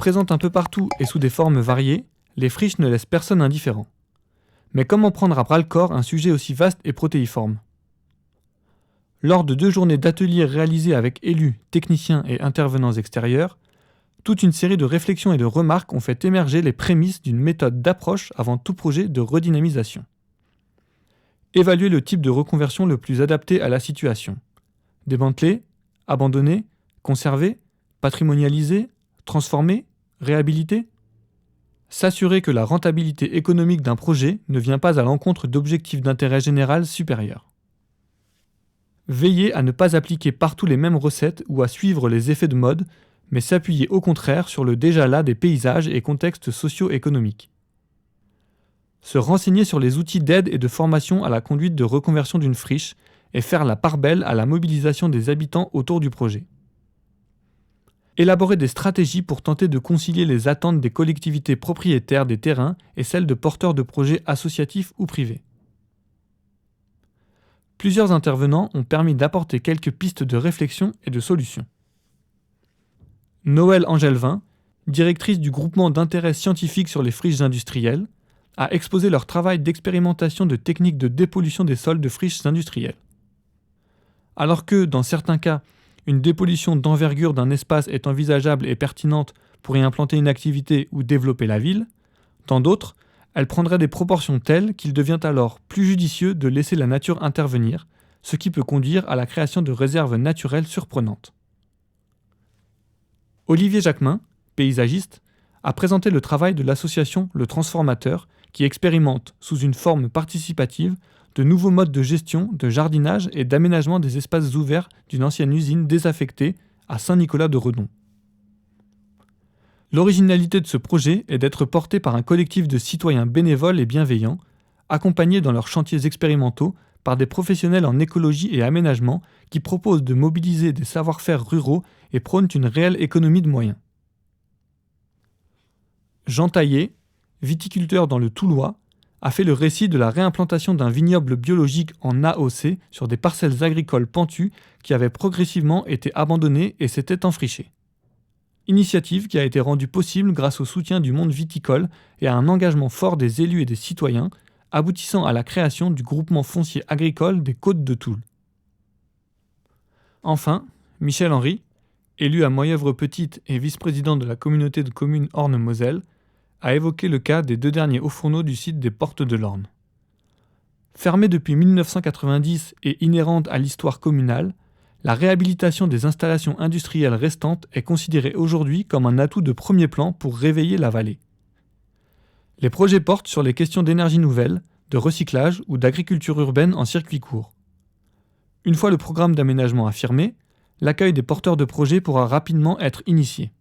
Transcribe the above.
Présentes un peu partout et sous des formes variées, les friches ne laissent personne indifférent. Mais comment prendre à bras-le-corps un sujet aussi vaste et protéiforme ? Lors de 2 journées d'ateliers réalisés avec élus, techniciens et intervenants extérieurs, toute une série de réflexions et de remarques ont fait émerger les prémices d'une méthode d'approche avant tout projet de redynamisation. Évaluer le type de reconversion le plus adapté à la situation. Démanteler, abandonner, conserver, patrimonialiser, transformer, réhabiliter ? S'assurer que la rentabilité économique d'un projet ne vient pas à l'encontre d'objectifs d'intérêt général supérieurs. Veiller à ne pas appliquer partout les mêmes recettes ou à suivre les effets de mode, mais s'appuyer au contraire sur le déjà là des paysages et contextes socio-économiques. Se renseigner sur les outils d'aide et de formation à la conduite de reconversion d'une friche et faire la part belle à la mobilisation des habitants autour du projet. Élaborer des stratégies pour tenter de concilier les attentes des collectivités propriétaires des terrains et celles de porteurs de projets associatifs ou privés. Plusieurs intervenants ont permis d'apporter quelques pistes de réflexion et de solutions. Noëlle Angelvin, directrice du groupement d'intérêt scientifique sur les friches industrielles, a exposé leur travail d'expérimentation de techniques de dépollution des sols de friches industrielles. Alors que, dans certains cas, une dépollution d'envergure d'un espace est envisageable et pertinente pour y implanter une activité ou développer la ville, dans d'autres, elle prendrait des proportions telles qu'il devient alors plus judicieux de laisser la nature intervenir, ce qui peut conduire à la création de réserves naturelles surprenantes. Olivier Jacquemin, paysagiste, a présenté le travail de l'association Le Transformateur qui expérimente, sous une forme participative, de nouveaux modes de gestion, de jardinage et d'aménagement des espaces ouverts d'une ancienne usine désaffectée à Saint-Nicolas-de-Redon. L'originalité de ce projet est d'être porté par un collectif de citoyens bénévoles et bienveillants, accompagnés dans leurs chantiers expérimentaux par des professionnels en écologie et aménagement qui proposent de mobiliser des savoir-faire ruraux et prônent une réelle économie de moyens. Jean Taillé, viticulteur dans le Toulois, a fait le récit de la réimplantation d'un vignoble biologique en AOC sur des parcelles agricoles pentues qui avaient progressivement été abandonnées et s'étaient enfrichées. Initiative qui a été rendue possible grâce au soutien du monde viticole et à un engagement fort des élus et des citoyens, aboutissant à la création du groupement foncier agricole des Côtes de Toul. Enfin, Michel Henry, élu à Moyeuvre-Petite et vice-président de la communauté de communes Orne-Moselle, a évoqué le cas des 2 derniers hauts fourneaux du site des Portes de l'Orne. Fermée depuis 1990 et inhérente à l'histoire communale, la réhabilitation des installations industrielles restantes est considérée aujourd'hui comme un atout de premier plan pour réveiller la vallée. Les projets portent sur les questions d'énergie nouvelle, de recyclage ou d'agriculture urbaine en circuit court. Une fois le programme d'aménagement affirmé, l'accueil des porteurs de projets pourra rapidement être initié.